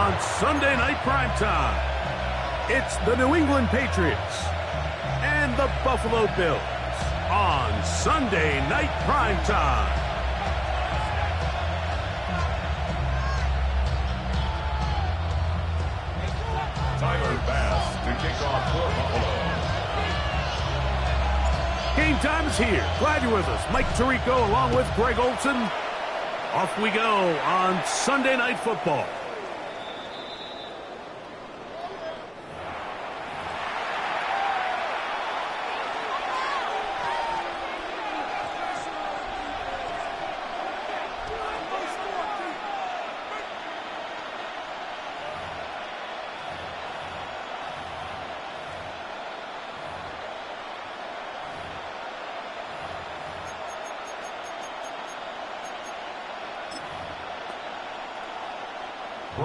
on Sunday Night Primetime. It's the New England Patriots and the Buffalo Bills on Sunday Night Primetime. To kick off for Buffalo. Game time is here. Glad you're with us. Mike Tirico along with Greg Olson. Off we go on Sunday Night Football.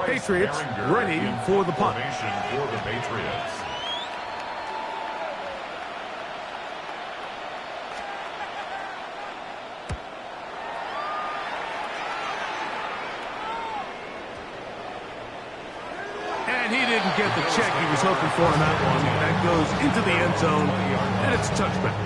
Patriots ready for the punt. For the Patriots. And he didn't get the check he was hoping for on that one. That goes into the end zone, and it's a touchback.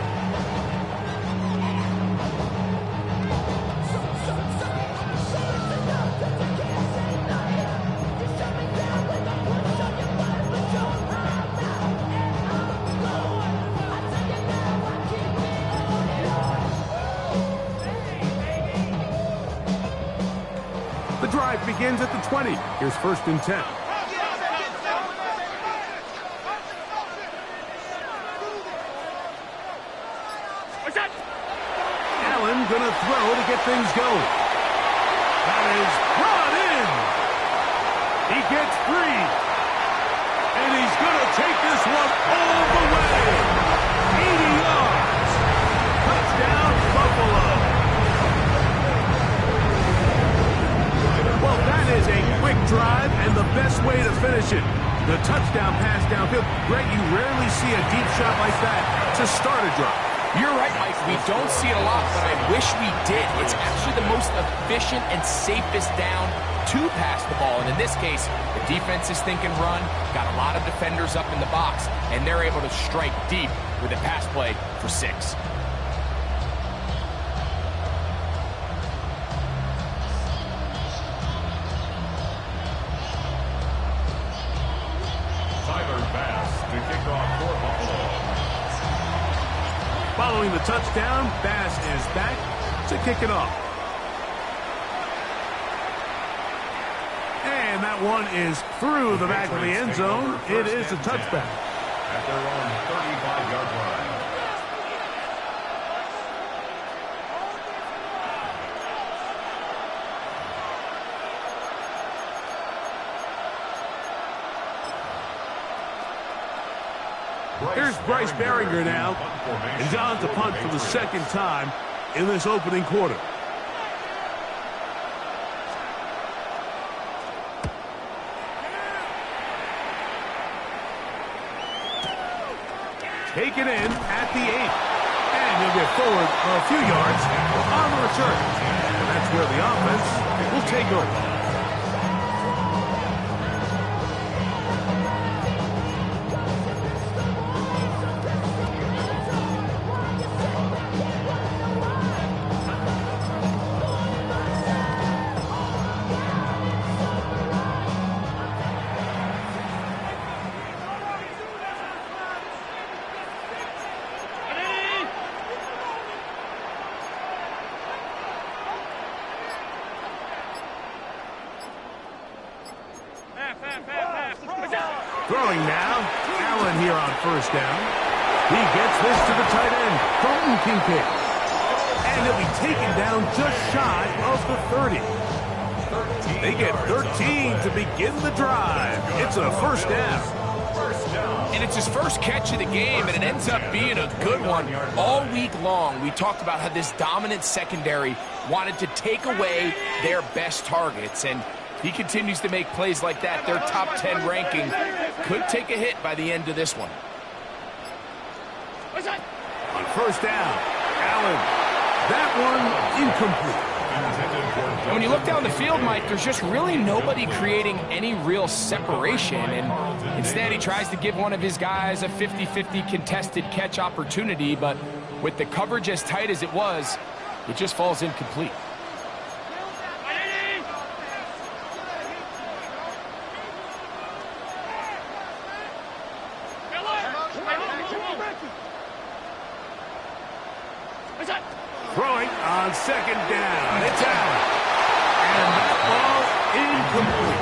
The drive begins at the 20. Here's 1st and 10. Allen gonna throw to get things going. That is brought in. He gets 3. And he's gonna take this one all the way. 80 yards. Touchdown, Buffalo. Well, that is a quick drive and the best way to finish it. The touchdown pass downfield. Greg, you rarely see a deep shot like that to start a drive. You're right, Mike. We don't see it a lot, but I wish we did. It's actually the most efficient and safest down to pass the ball. And in this case, the defense is thinking run, got a lot of defenders up in the box, and they're able to strike deep with a pass play for 6. To kick off for Buffalo. Following the touchdown, Bass is back to kick it off. And that one is through the back of the end zone. It is a touchback. At their own 35-yard line. Here's Bryce Behringer now, and John to punt for the 2nd time in this opening quarter. Taken in at the 8. And he'll get forward a few yards on the return. And that's where the offense will take over. Throwing now, Allen here on 1st down. He gets this to the tight end, Colton Kincaid. And he'll be taken down just shy of the 30. They get 13 to begin the drive. It's a 1st down. And it's his first catch of the game, and it ends up being a good one. All week long, we talked about how this dominant secondary wanted to take away their best targets, and he continues to make plays like that. Their top 10 ranking could take a hit by the end of this one. On 1st down, Allen. That one incomplete. Intended for And when you look down the field, Mike, there's just really nobody creating any real separation. And instead, he tries to give one of his guys a 50-50 contested catch opportunity. But with the coverage as tight as it was, it just falls incomplete. Throwing on second down. It's out. And that ball incomplete.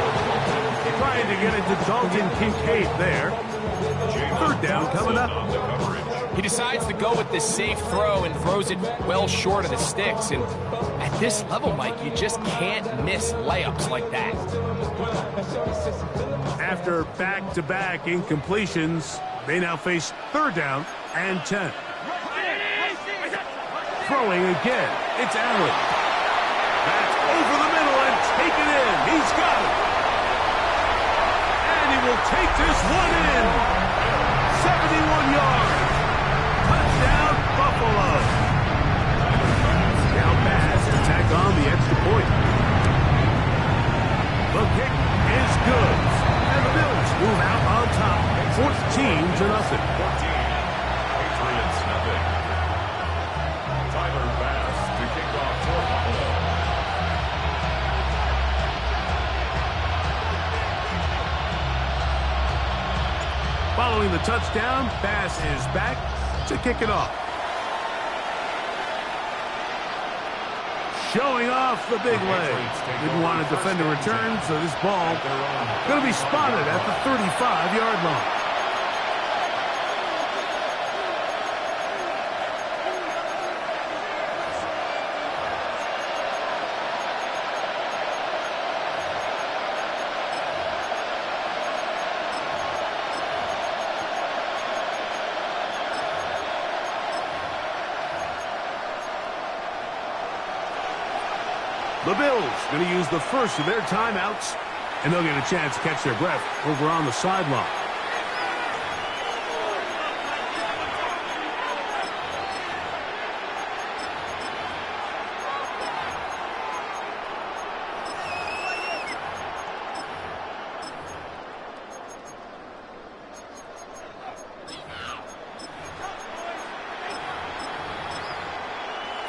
Trying to get it to Dalton Kincaid there. Third down coming up. He decides to go with the safe throw and throws it well short of the sticks. And at this level, Mike, you just can't miss layups like that. After back-to-back incompletions, they now face third down and 10. Throwing again. It's Allen. That's over the middle and taken in. He's got it. And he will take this one in. 71 yards. Touchdown, Buffalo. Now Bass to tack on the extra point. The kick is good. And the Bills move out on top. 14-0. Patriots nothing. Bass to kick off for Buffalo. Following the touchdown, Bass is back to kick it off. Showing off the big leg. Didn't want to defend a return, so this ball going to be spotted at the 35-yard line. The Bills going to use the first of their timeouts, and they'll get a chance to catch their breath over on the sideline.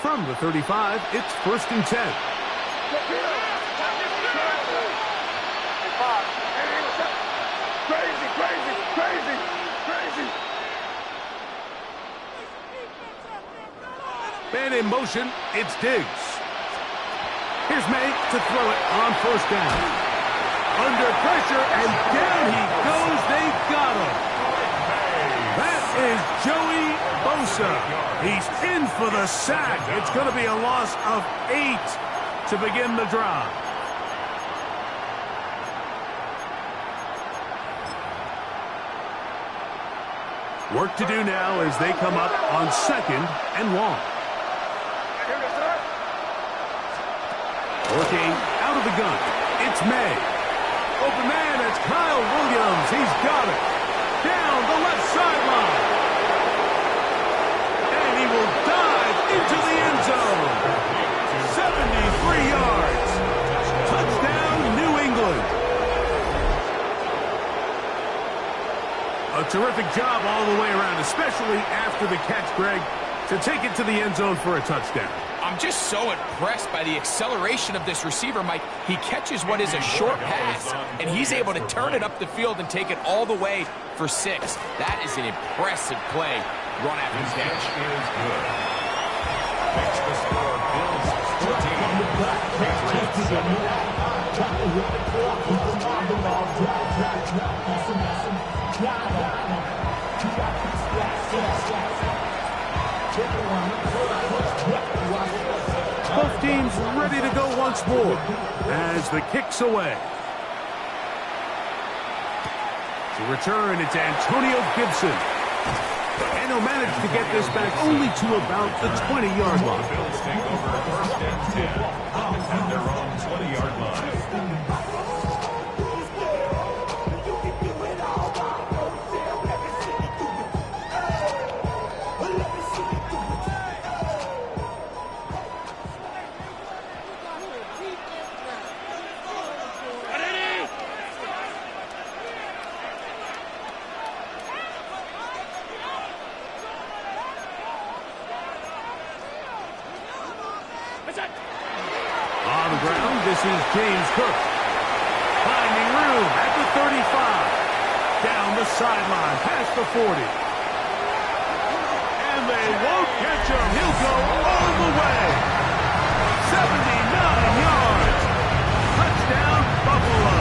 From the 35, it's 1st and 10. Man in motion, it's Diggs. Here's May to throw it on 1st down. Under pressure, and down he goes. They got him. That is Joey Bosa. He's in for the sack. It's going to be a loss of 8 to begin the drive. Work to do now as they come up on 2nd and long. Working out of the gun. It's May. Open man, it's Kyle Williams. He's got it. Down the left sideline. And he will dive into the end zone. 73 yards. Touchdown, New England. A terrific job all the way around, especially after the catch, Greg, to take it to the end zone for a touchdown. I'm just so impressed by the acceleration of this receiver, Mike. He catches what is a short pass, and he's able to turn it up the field and take it all the way for 6. That is an impressive play run after the catch. Is good. Makes the score Bills 14. Both teams ready to go once more as the kick's away. To return, it's Antonio Gibson. And he'll manage to get this back only to about the 20-yard line. The Bills take over 1st and 10 at their own 20-yard line. On the ground, this is James Cook. Finding room at the 35. Down the sideline, past the 40. And they won't catch him. He'll go all the way. 79 yards. Touchdown, Buffalo.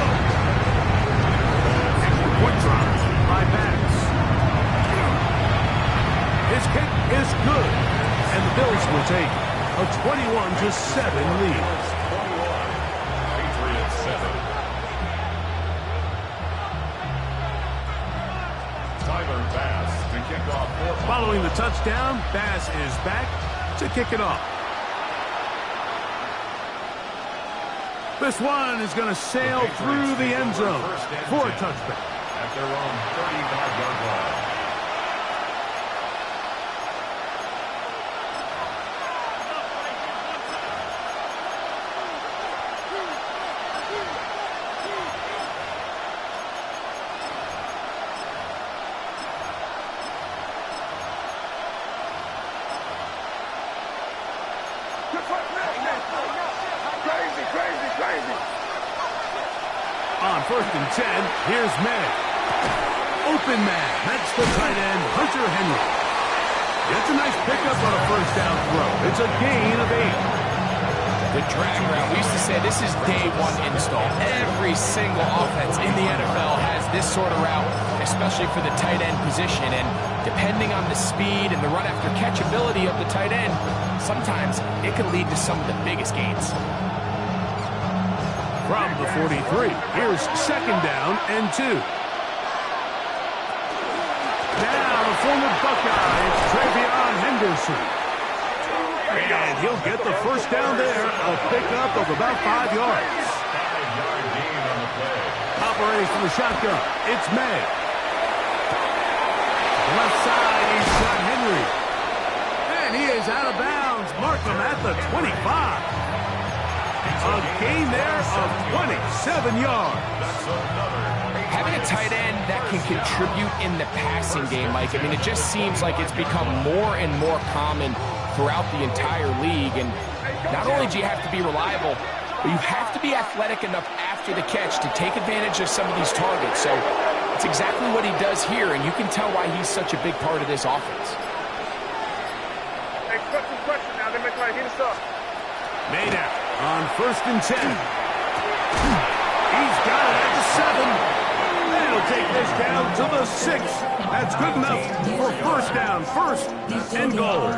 Extra point drop by Bass. His kick is good. And the Bills will take a 21-7 lead. Patriots 7. Tyler Bass to kick off. Following the touchdown, Bass is back to kick it off. This one is going to sail through the end zone for a touchback. At their own 35-yard line. On 1st and 10, here's May. Open man. That's the tight end, Hunter Henry. That's a nice pickup on a first down throw. It's a gain of 8. The drag route, we used to say this is day one install. Every single offense in the NFL has this sort of route, especially for the tight end position. And depending on the speed and the run after catch ability of the tight end, sometimes it can lead to some of the biggest gains. From the 43, here's 2nd down and 2. Now the former Buckeye, it's Travion Henderson. And he'll get the first down there, a pickup of about 5 yards. 5-yard gain on the play. Operates from the shotgun. It's May. Left side, he's got Henry. And he is out of bounds. Mark him at the 25. A gain there of 27 yards. Having a tight end that can contribute in the passing game, Mike, I mean, it just seems like it's become more and more common throughout the entire league. And not only do you have to be reliable, but you have to be athletic enough after the catch to take advantage of some of these targets. So it's exactly what he does here, and you can tell why he's such a big part of this offense. Hey, question now. They make like hit us up. Made out on 1st and 10. He's got it at the 7. They'll take this down to the 6. That's good enough for first down. 1st and goal.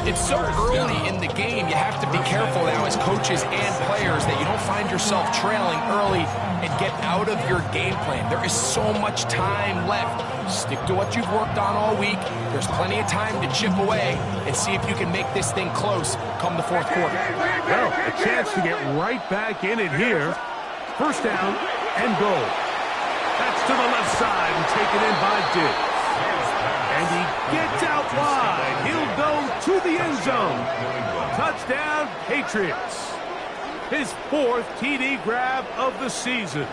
It's so early in the game, you have to be careful now as coaches and players that you don't find yourself trailing early and get out of your game plan. There is so much time left. Stick to what you've worked on all week. There's plenty of time to chip away and see if you can make this thing close come the 4th quarter. Well, a chance to get right back in it here. First down and goal. That's to the left side and taken in by Diggs. And he gets out wide. He'll go to the end zone. Touchdown, Patriots. His 4th TD grab of the season.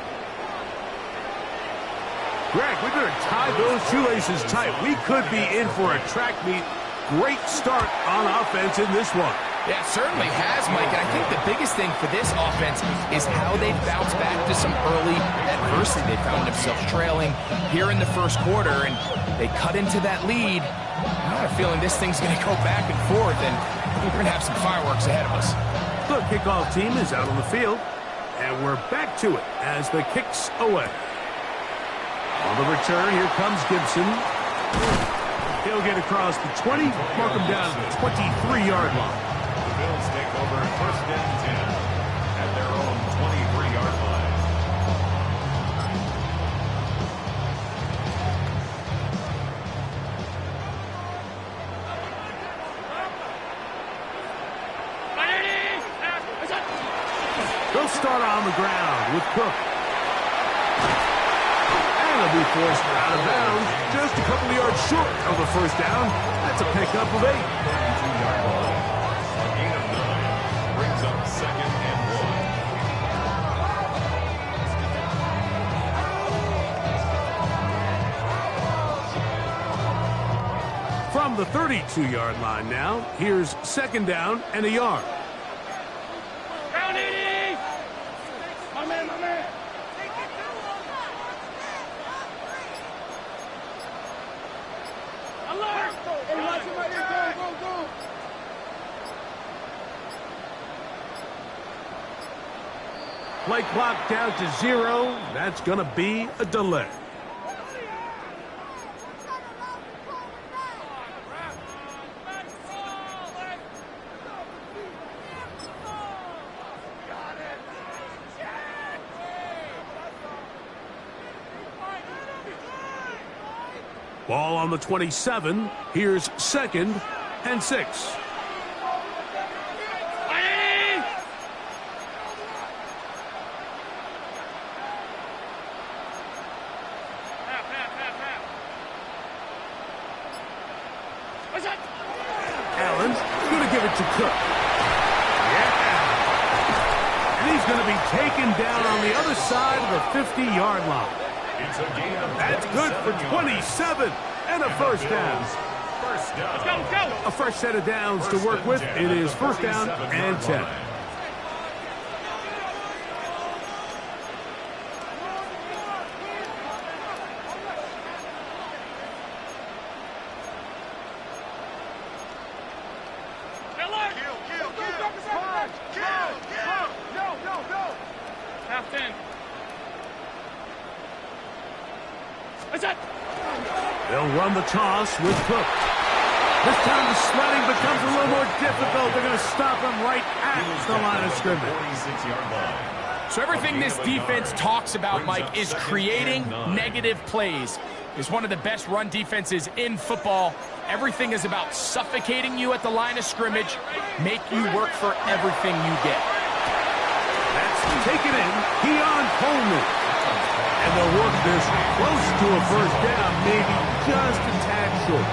Greg, we better tie those shoelaces tight. We could be in for a track meet. Great start on offense in this one. Yeah, it certainly has, Mike, and I think the biggest thing for this offense is how they bounce back to some early adversity. They found themselves trailing here in the 1st quarter, and they cut into that lead. I have a feeling this thing's going to go back and forth, and we're going to have some fireworks ahead of us. The kickoff team is out on the field, and we're back to it as the kick's away. On the return, here comes Gibson. He'll get across the 20, mark him down to the 23-yard line. The Bills take over 1st and 10 at their own 23-yard line. They'll start on the ground with Cook. And they'll be forced out of bounds just a couple of yards short of the first down. That's a pickup of 8. 32-yard line. A gain of 9 brings up 2nd and 1. From the 32-yard line now, here's 2nd down and a yard. Play clock down to 0. That's going to be a delay. Ball on the 27. Here's 2nd and 6. Allen's going to give it to Cook. Yeah. And he's going to be taken down on the other side of the 50-yard line. It's a gain of That's good for 27 and a first down. First down. Let's go, let's go. A fresh set of downs to work with. It is 1st down and 10. Half 10. They'll run the toss with Cook. This time the sledding becomes a little more difficult. They're going to stop him right at the line of scrimmage. 46-yard line. So everything this defense talks about, Mike, is creating negative plays. It's one of the best run defenses in football. Everything is about suffocating you at the line of scrimmage, make you work for everything you get. That's taken in. Keon Coleman. And they'll work this close to a first down, maybe just a tad short.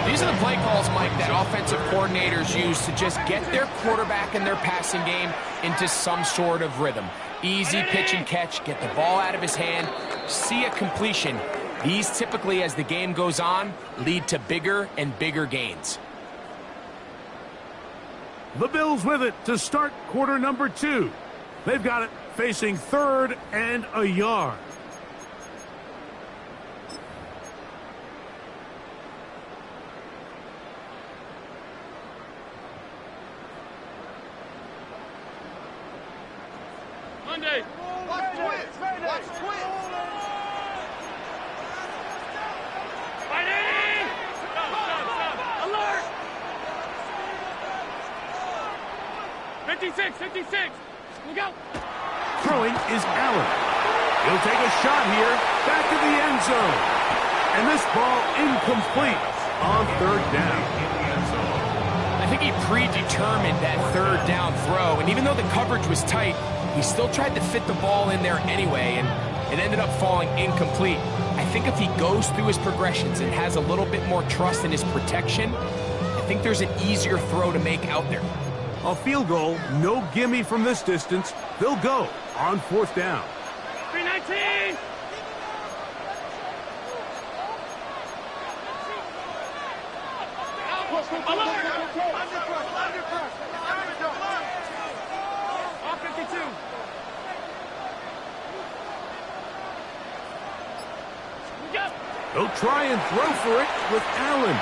These are the play calls, Mike, that offensive coordinators use to just get their quarterback and their passing game into some sort of rhythm. Easy pitch and catch, get the ball out of his hand, see a completion. These typically, as the game goes on, lead to bigger and bigger gains. The Bills with it to start quarter number 2. They've got it facing 3rd and a yard. Monday. Watch twins. Watch twins. Fighting. Stop. Alert. 56. 56. We go. Throwing is Allen. He'll take a shot here, back to the end zone. And this ball incomplete on 3rd down. I think he predetermined that 3rd down throw, and even though the coverage was tight, he still tried to fit the ball in there anyway, and it ended up falling incomplete. I think if he goes through his progressions and has a little bit more trust in his protection, I think there's an easier throw to make out there. A field goal, no gimme from this distance. They'll go on 4th down. 319. Off 52. He'll try and throw for it with Allen.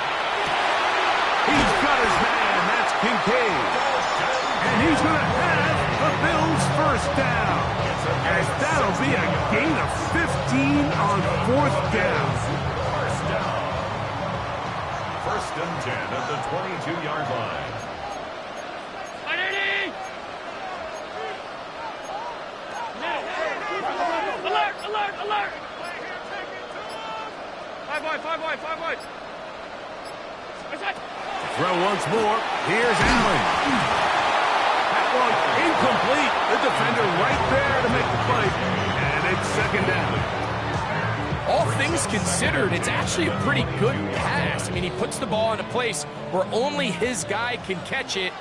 He's got his man. That's Kincaid. And he's going to have the Bills' 1st down. And that'll be a gain of 15 on 4th down. First down. 1st and 10 at the 22-yard line. Alert! 5 wide. Throw once more. Here's Allen. That one incomplete. The defender right there to make the play. And it's 2nd down. All things considered, it's actually a pretty good pass. I mean, he puts the ball in a place where only his guy can catch it.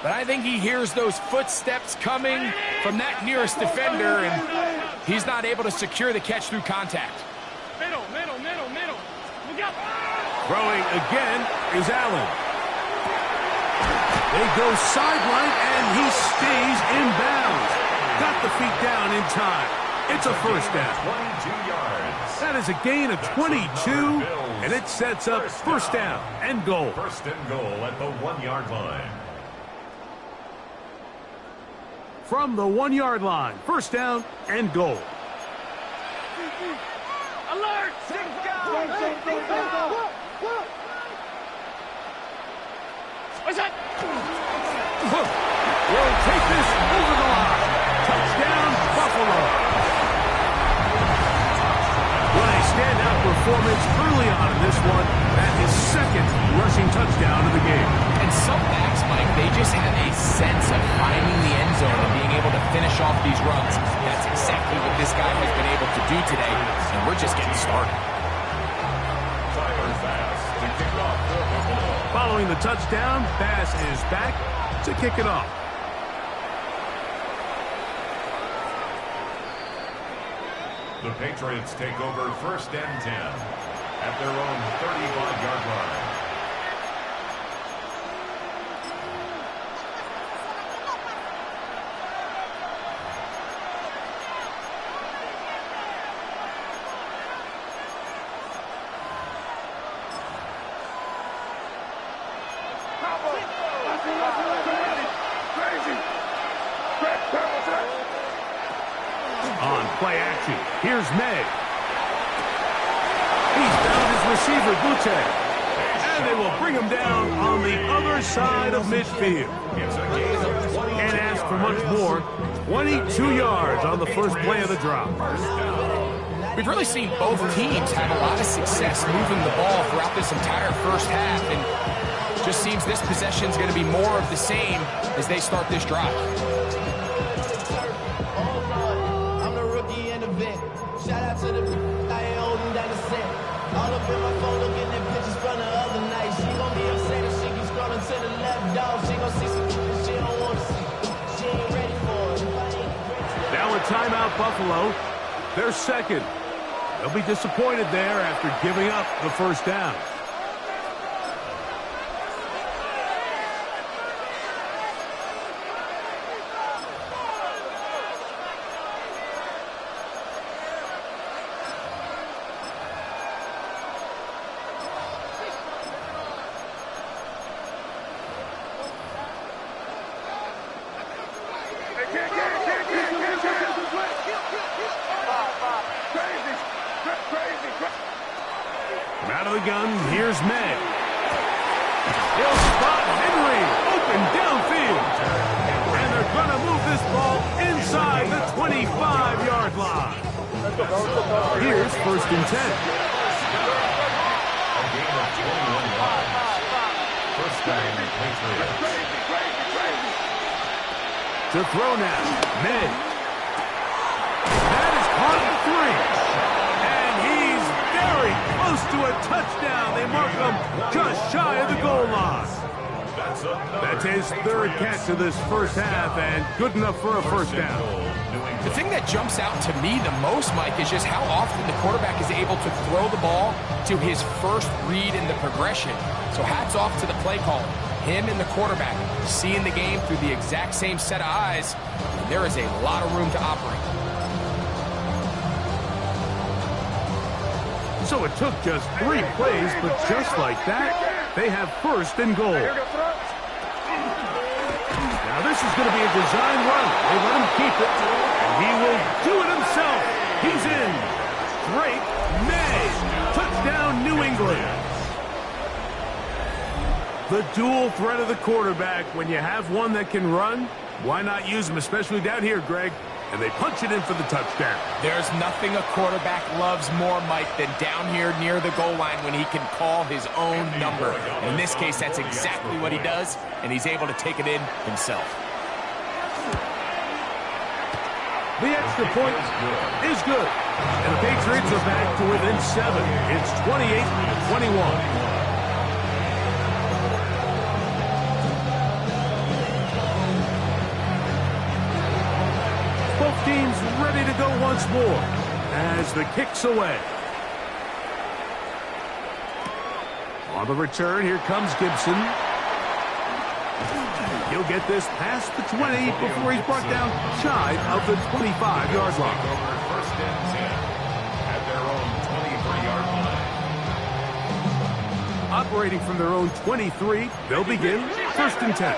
But I think he hears those footsteps coming from that nearest defender, and he's not able to secure the catch through contact. Middle. Look out. Throwing again is Allen. They go sideline, and he stays in bounds. Got the feet down in time. It's a first down. 22 yards. That is a gain of 22, and it sets up first down and goal. First and goal at the 1-yard line. From the 1-yard line, first down and goal. Alert! What's that? Will take this over the line. Touchdown, Buffalo. What a standout performance early on in this one. That is second rushing touchdown of the game. And some backs, Mike, they just have a sense of finding the end zone and being able to finish off these runs. That's exactly what this guy has been able to do today, and we're just getting started. Following the touchdown, Bass is back to kick it off. The Patriots take over first and 10 at their own 35-yard line. On play action, here's May. He's found his receiver, Butte. And they will bring him down on the other side of midfield. Can't ask for much more. 22 yards on the first play of the drop. We've really seen both teams have a lot of success moving the ball throughout this entire first half, and just seems this possession is going to be more of the same as they start this drive. Shout out to the I ain't holding down the set. All up in my phone looking at pictures from the other night. She gon' be upset if she keeps scrolling to the left, dog. She gon' see some shit she don't want to see. She ain't ready for it. Now a timeout, Buffalo. They're second. They'll be disappointed there after giving up the first down. Out of the gun, here's May. He'll spot Henry open downfield. And they're going to move this ball inside the 25-yard line. Here's first and 10. A gain of 21 yards. First down, Patriots. To throw now, May. That is caught at 3. Very close to a touchdown. They mark him just shy of the goal line. That's his third catch of this first half, and good enough for a first down. The thing that jumps out to me the most, Mike, is just how often the quarterback is able to throw the ball to his first read in the progression. So hats off to the play caller. Him and the quarterback seeing the game through the exact same set of eyes. There is a lot of room to operate. So it took just 3 plays, but just like that, they have first and goal. Now this is going to be a design run. They let him keep it, and he will do it himself. He's in. Drake May. Touchdown, New England. The dual threat of the quarterback. When you have one that can run, why not use him, especially down here, Greg? And they punch it in for the touchdown. There's nothing a quarterback loves more, Mike, than down here near the goal line when he can call his own number. In this case, that's exactly what he does, and he's able to take it in himself. The extra point is good. And the Patriots are back to within 7. It's 28-21. Both teams ready to go once more as the kick's away. On the return, here comes Gibson. He'll get this past the 20 before he's brought down shy of the 25-yard line. and 10 at their own 23-yard line. Operating from their own 23, they'll begin 1st and 10.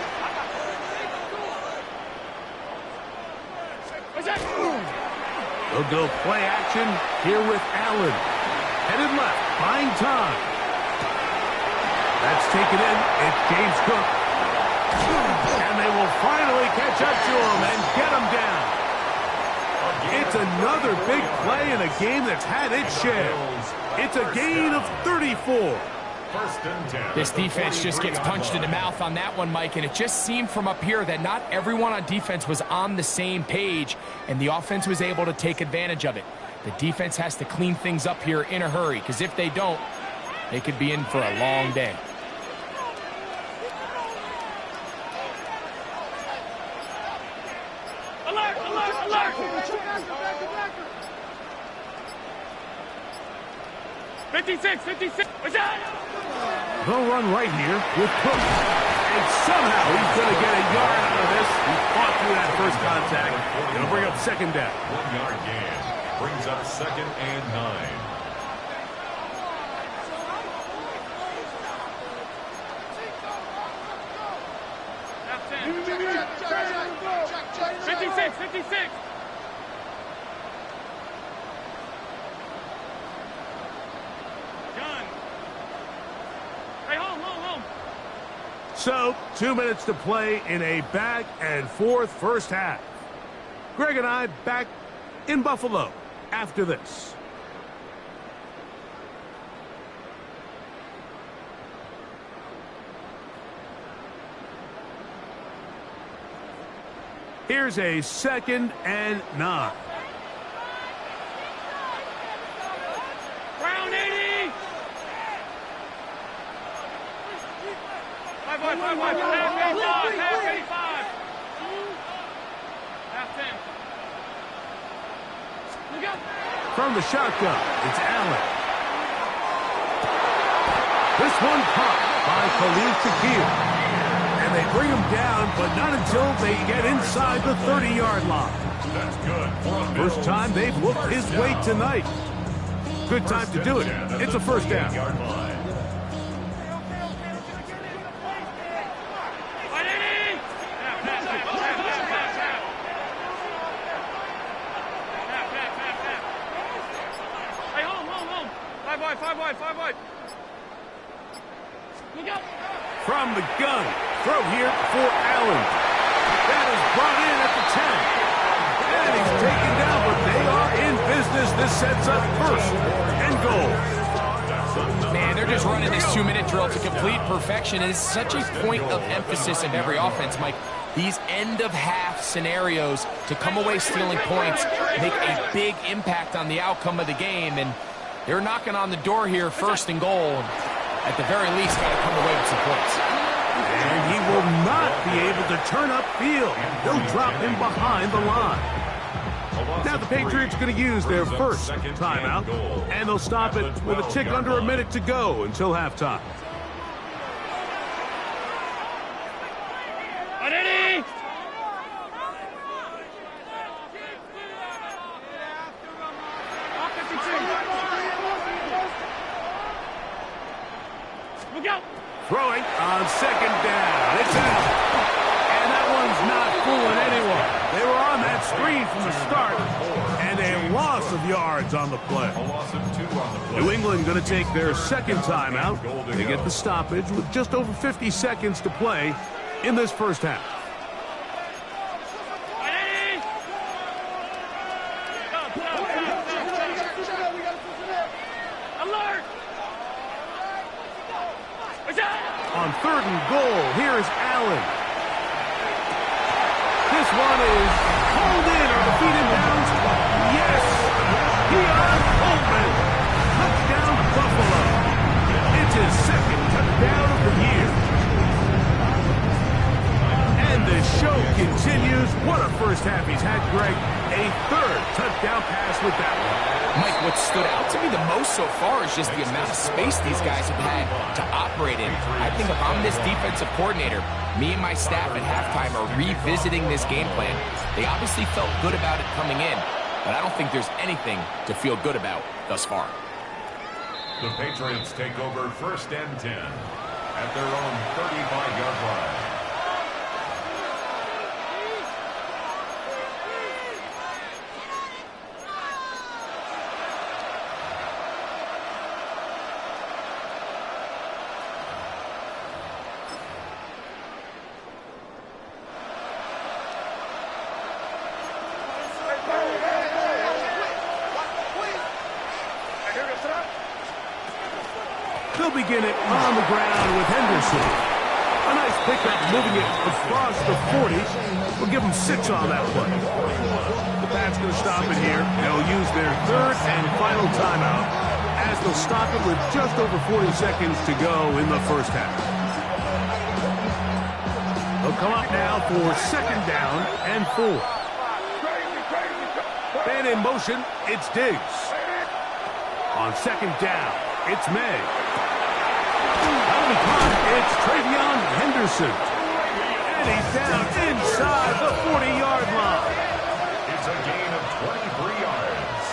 They'll go play action here with Allen. Headed left, buying time. That's taken in. It's James Cook. And they will finally catch up to him and get him down. It's another big play in a game that's had its share. It's a gain of 34. 1st and 10. This defense just gets punched in the mouth on that one, Mike, and it just seemed from up here that not everyone on defense was on the same page, and the offense was able to take advantage of it. The defense has to clean things up here in a hurry, because if they don't, they could be in for a long day. Alert! Alert! Alert! 56! 56! What's that? They'll run right here with Cook. And somehow he's going to get a yard out of this. He fought through that first contact. It'll bring up 2nd down. 1-yard gain brings up 2nd and 9. Check. 56! 56! So, 2 minutes to play in a back-and-forth first half. Greg and I back in Buffalo after this. Here's a 2nd and 9. Round 80! 5 wide, 5 wide, half 85, half 85. Half 10. Look out! From the shotgun, it's Allen. This one caught by Khalil Shakir. And they bring him down, but not until they get inside the 30-yard line. That's good. First time they've looked his way tonight. Good time to do it. It's a 1st down. Hey, home. 5 wide. Look out! From the gun, throw here for Allen. That is brought in at the 10. And he's taken down, but they are in business. This sets up 1st and goal. Man, they're just running this 2-minute drill to complete perfection. It is such a point of emphasis of every offense, Mike. These end-of-half scenarios to come away stealing points make a big impact on the outcome of the game. And they're knocking on the door here, 1st and goal. At the very least, got to come away with some points. And he will not be able to turn upfield. They'll drop him behind the line. Now the Patriots are going to use their 1st timeout, and they'll stop it with a tick under a minute to go until halftime. Throwing on 2nd down. It's out. And that one's not fooling anyone. They were on that screen from the start. And a loss of yards on the play. A loss of 2 on the play. New England going to take their 2nd timeout. They get the stoppage with just over 50 seconds to play in this first half. Alert! On 3rd and goal, here is Allen. This one is pulled in on the feet and bounds. Yes! Keon Coleman. Touchdown, Buffalo. It's his 2nd touchdown of the year. And the show continues. What a first half he's had, Greg. A 3rd touchdown pass with that one. Mike, what stood out to me the most so far is just the amount of space these guys have had to operate in. I think if I'm this defensive coordinator, me and my staff at halftime are revisiting this game plan. They obviously felt good about it coming in, but I don't think there's anything to feel good about thus far. The Patriots take over 1st and 10 at their own 35-yard line. They'll begin it on the ground with Henderson. A nice pickup, moving it across the 40. We'll give them 6 on that one. The Pats going to stop it here. They'll use their 3rd and final timeout as they'll stop it with just over 40 seconds to go in the first half. They'll come up now for 2nd down and 4. Man in motion, it's Diggs. On 2nd down, it's May. It's Travion Henderson. And he's down inside the 40-yard line. It's a gain of 23 yards.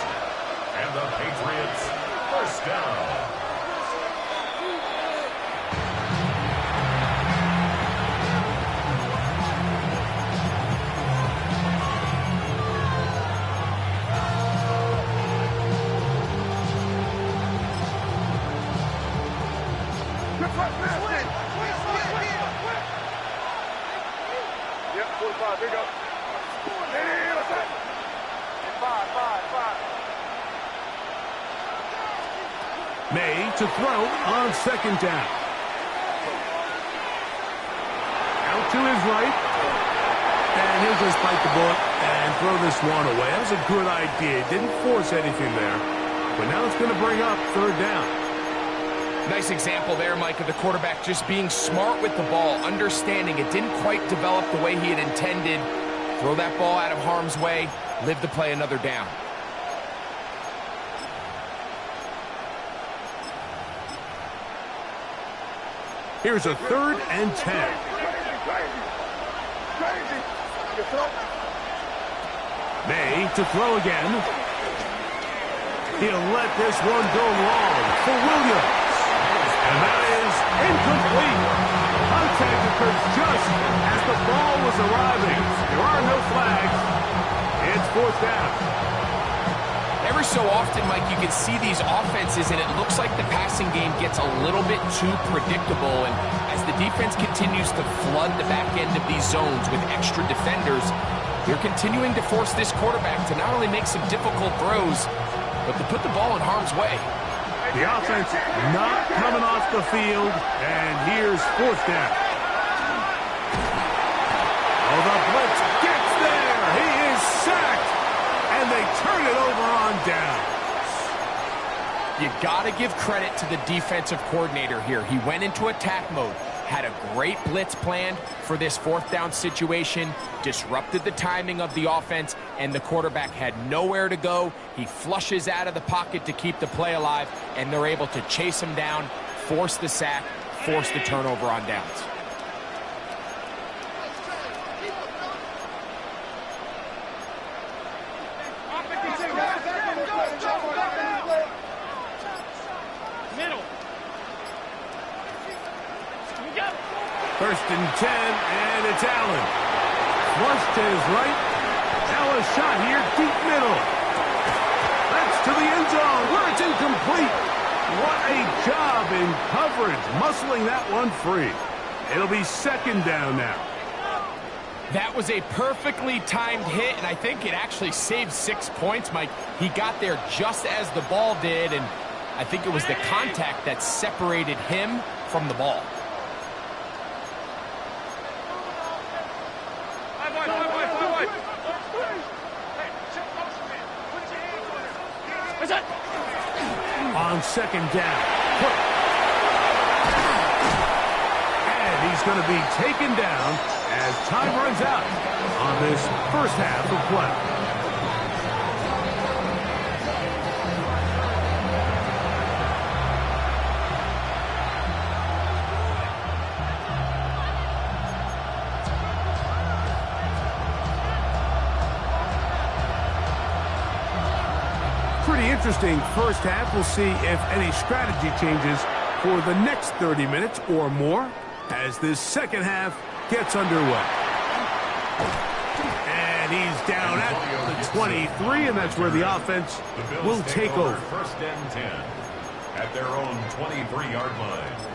And the Patriots 1st down. May to throw on 2nd down. Out to his right. And he'll just bite the bullet and throw this one away. That was a good idea. Didn't force anything there. But now it's going to bring up 3rd down. Nice example there, Mike, of the quarterback just being smart with the ball, understanding it didn't quite develop the way he had intended. Throw that ball out of harm's way, live to play another down. Here's a 3rd and 10. May to throw again. He'll let this one go long for Williams. And that is incomplete. Contact occurs just as the ball was arriving. There are no flags. It's 4th down. Every so often, Mike, you can see these offenses, and it looks like the passing game gets a little bit too predictable. And as the defense continues to flood the back end of these zones with extra defenders, they're continuing to force this quarterback to not only make some difficult throws, but to put the ball in harm's way. The offense not coming off the field, and here's 4th down. Oh, the blitz gets there. He is sacked, and they turn it over on downs. You got to give credit to the defensive coordinator here. He went into attack mode, had a great blitz planned for this 4th down situation, disrupted the timing of the offense, and the quarterback had nowhere to go. He flushes out of the pocket to keep the play alive, and they're able to chase him down, force the sack, force the turnover on downs. Middle. 1st and 10, and it's Allen. Flush to his right. Now a shot here, deep middle. That's to the end zone, where it's incomplete. What a job in coverage, muscling that one free. It'll be 2nd down now. That was a perfectly timed hit, and I think it actually saved 6 points, Mike. He got there just as the ball did, and I think it was the contact that separated him from the ball. On 2nd down. And he's going to be taken down as time runs out on this first half of play. pretty interesting first half. We'll see if any strategy changes for the next 30 minutes or more as this second half gets underway. And he's down at the 23, and that's where the offense will take over. First and 10 at their own 23-yard line.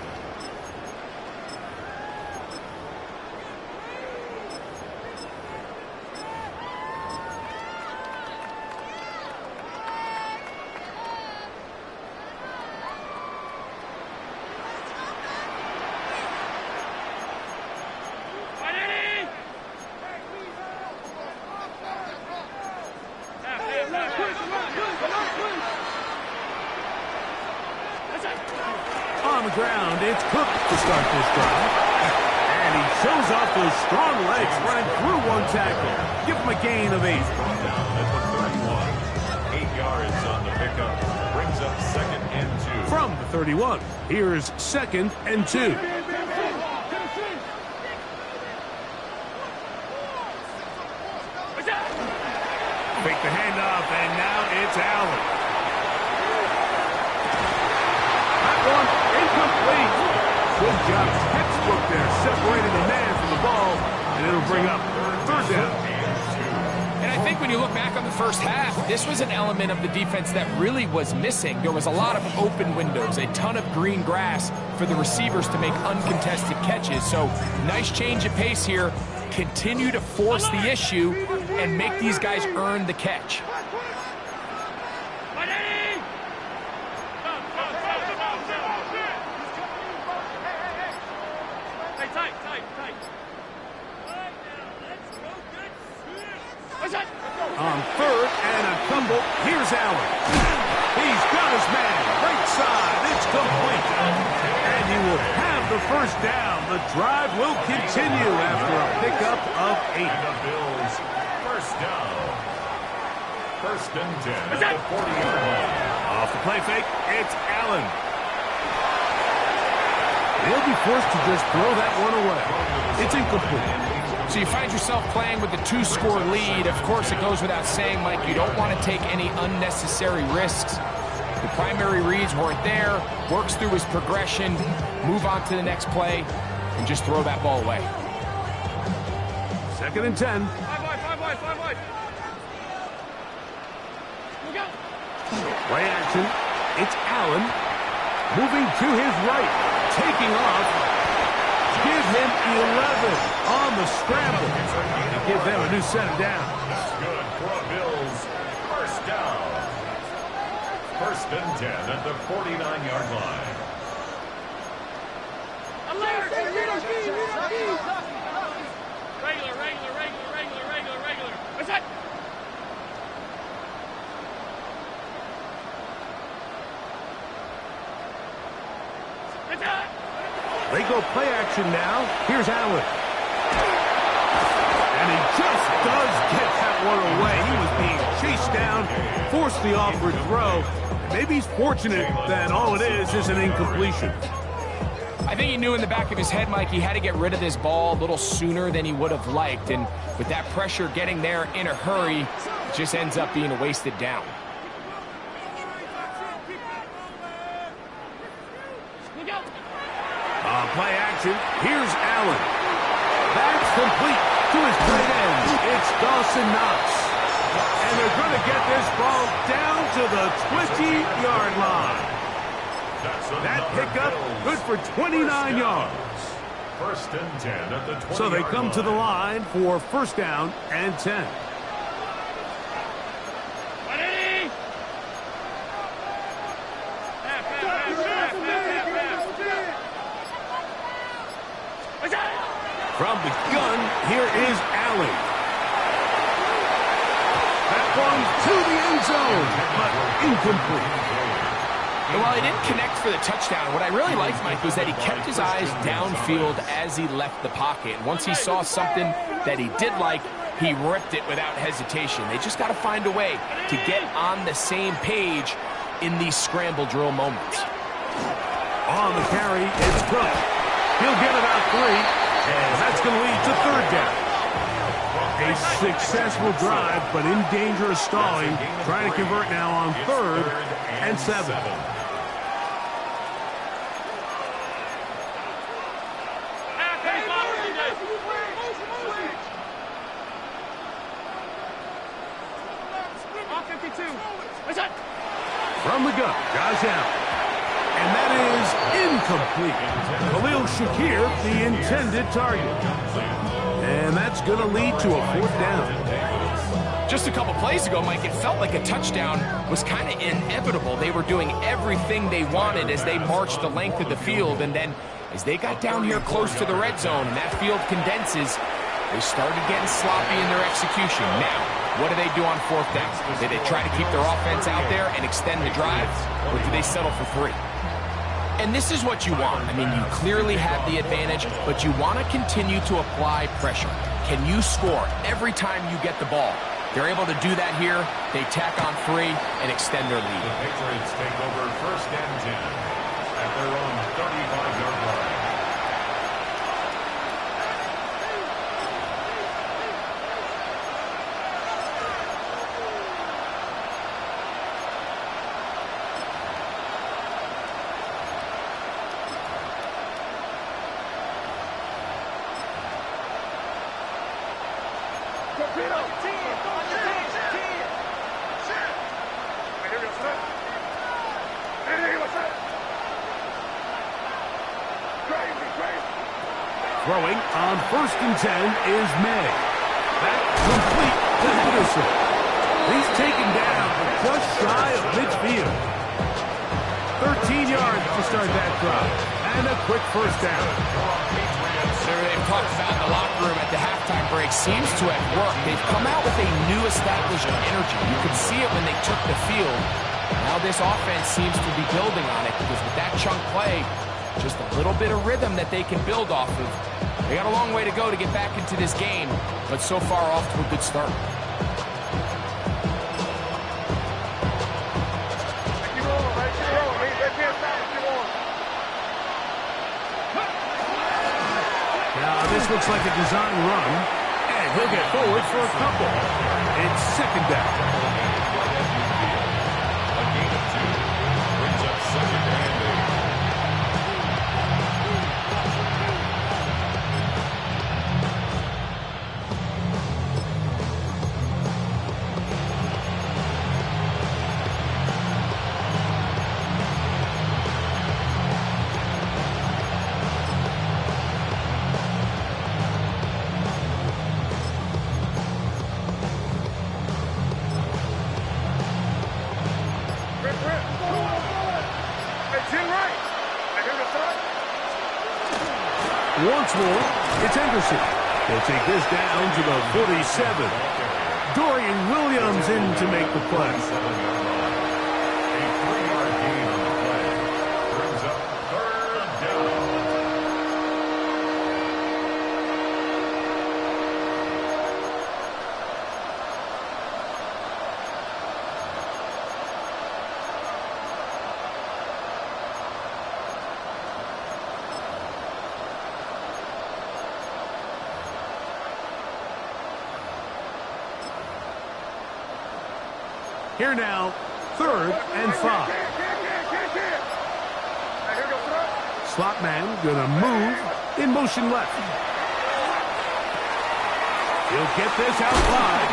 On the ground, it's Cook to start this drive. And he shows off those strong legs running through one tackle. Give him a gain of 8. Down at the 31. 8 yards on the pickup. Brings up second and 2. From the 31, here's second and 2. Fake the handoff, and now it's Allen. That one incomplete. Good job, textbook there, separating the man from the ball, and it'll bring up third down. And I think when you look back on the first half, this was an element of the defense that really was missing. There was a lot of open windows, a ton of green grass for the receivers to make uncontested catches. So nice change of pace here. Continue to force the issue and make these guys earn the catch. On third and a tumble, here's Allen. He's got his man, right side, it's complete. And he will have the first down. The drive will continue after a pickup of 8. The Bills, first down. First and 10 at the 40-yard line. Off the play fake, it's Allen. He'll be forced to just throw that one away. It's incomplete. So you find yourself playing with a 2-score lead. Of course, it goes without saying, Mike, you don't want to take any unnecessary risks. The primary reads weren't there. Works through his progression, move on to the next play, and just throw that ball away. Second and 10. Five wide. Play action. It's Allen. Moving to his right. Taking off. Give him 11 on the scramble. And give them a new set of downs. That's good for the Bills. First down. First and 10 at the 49-yard line. Regular. What's that? They go play action now. Here's Allen. And he just does get that one away. He was being chased down, forced the awkward throw. Maybe he's fortunate that all it is an incompletion. I think he knew in the back of his head, Mike, he had to get rid of this ball a little sooner than he would have liked. And with that pressure getting there in a hurry, it just ends up being a wasted down. Play action. Here's Allen. That's complete to his tight end. It's Dawson Knox. And they're going to get this ball down to the 20-yard line. That pickup good for 29 yards. First and 10 at the 20-yard line. So they come to the line for first down and 10. From the gun, here is Allen. That one's to the end zone, but incomplete. And while he didn't connect for the touchdown, what I really liked, Mike, was that he kept his eyes downfield as he left the pocket. And once he saw something that he did like, he ripped it without hesitation. They just got to find a way to get on the same page in these scramble drill moments. On the carry, it's Cook. He'll get about 3. And that's going to lead to third down. A successful drive, but in danger of stalling. Trying to convert now on 3rd and 7. From the gun, guys out. And that is incomplete. Khalil Shakir, the intended target. And that's going to lead to a 4th down. Just a couple plays ago, Mike, it felt like a touchdown was kind of inevitable. They were doing everything they wanted as they marched the length of the field. And then as they got down here close to the red zone and that field condenses, they started getting sloppy in their execution. Now, what do they do on 4th down? Do they try to keep their offense out there and extend the drive, or do they settle for 3? And this is what you want. I mean, you clearly have the advantage, but you want to continue to apply pressure. Can you score every time you get the ball? They're able to do that here. They tack on 3 and extend their lead. The Patriots take over 1st and 10 at their own 35-yard line. Throwing on 1st and 10 is May. That complete to Peterson. He's taken down just shy of midfield. 13 yards to start that drive. And a quick 1st down. They've talked about in the locker room at the halftime break. Seems to have worked. They've come out with a new established energy. You could see it when they took the field. Now this offense seems to be building on it because with that chunk play, just a little bit of rhythm that they can build off of. They got a long way to go to get back into this game, but so far off to a good start. Now this looks like a design run, and he'll get forward for a couple. It's 2nd down. A gain of 2 brings up 2nd and 8. Once more, it's Henderson. They'll take this down to the 47. Dorian Williams in to make the play. A 3-yard gain on the play brings up 3rd down. Here now, 3rd and 5. Slot man gonna move in motion left. He'll get this out wide.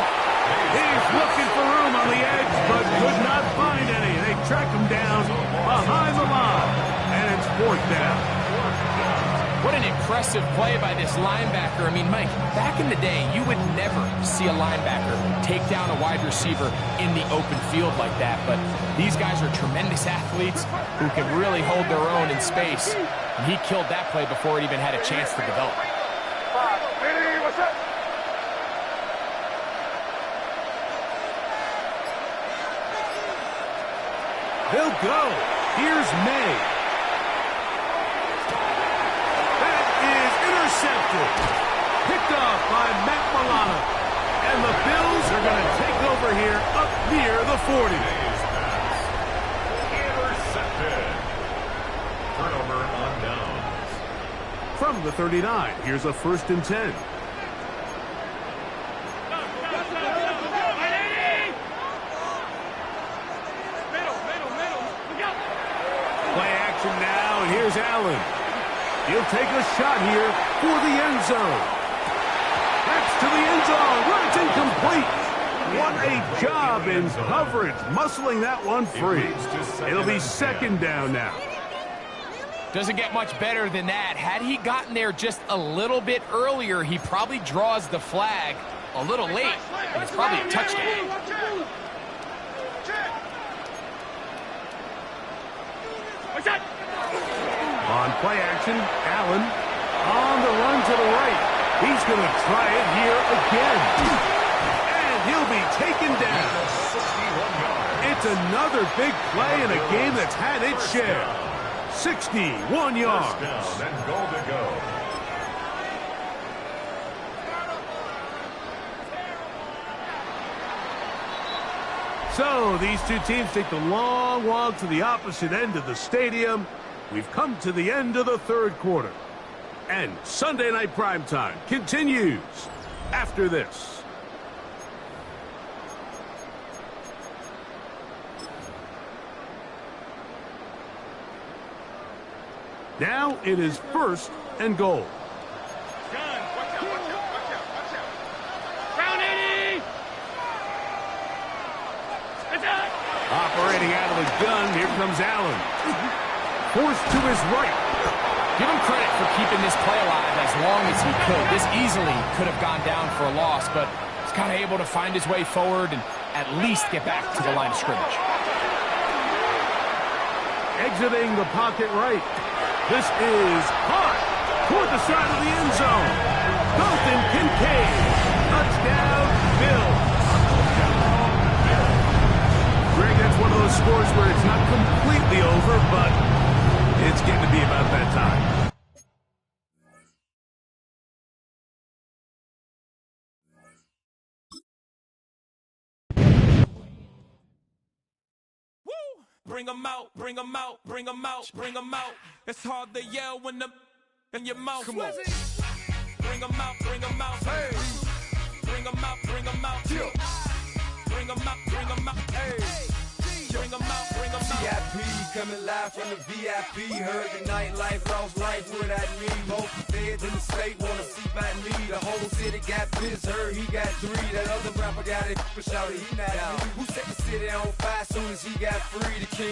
He's looking for room on the edge, but could not find any. They track him down behind the line, and it's 4th down. What an impressive play by this linebacker. I mean, Mike, back in the day, you would never see a linebacker take down a wide receiver in the open field like that. But these guys are tremendous athletes who can really hold their own in space. And he killed that play before it even had a chance to develop. They'll go. Here's May. That is intercepted. Picked off by Matt Milano. And the Bills are going to take over here up near the 40. Intercepted. Turnover on downs. From the 39, here's a 1st and 10. action now, and here's Allen. He'll take a shot here for the end zone. That's to the end zone, where it's incomplete. What a job in coverage, muscling that one free. It'll be second down now. Doesn't get much better than that. Had he gotten there just a little bit earlier, he probably draws the flag a little late. And it's probably a touchdown. On play action, Allen on the run to the right. He's going to try it here again. And he'll be taken down. It's another big play in a game that's had its share. 61 yards. First down and goal to go. So these two teams take the long walk to the opposite end of the stadium. We've come to the end of the third quarter. And Sunday Night Primetime continues after this. Now it is first and goal. Operating out of the gun, here comes Allen. Forced to his right. Give him credit for keeping this play alive as long as he could. This easily could have gone down for a loss, but he's kind of able to find his way forward and at least get back to the line of scrimmage. Exiting the pocket right. This is hot toward the side of the end zone. Dalton Kincaid. Touchdown, Bills. Greg, that's one of those scores where it's not completely over, but it's getting to be about that time. Bring them out, bring them out, bring them out, bring them out. It's hard to yell when the in your mouth. Come on. Bring them out, bring them out. Hey. Bring them out, bring them out. Yeah. Bring them out, bring them out. Hey. Bring them out, bring them out. VIP coming live from the VIP. Heard the nightlife, lost life without me. Most feds in the state wanna see by me. The whole city got this, heard he got 3. That other rapper got it, but shouted he not me. Who set the city on fire soon as he got free? The king.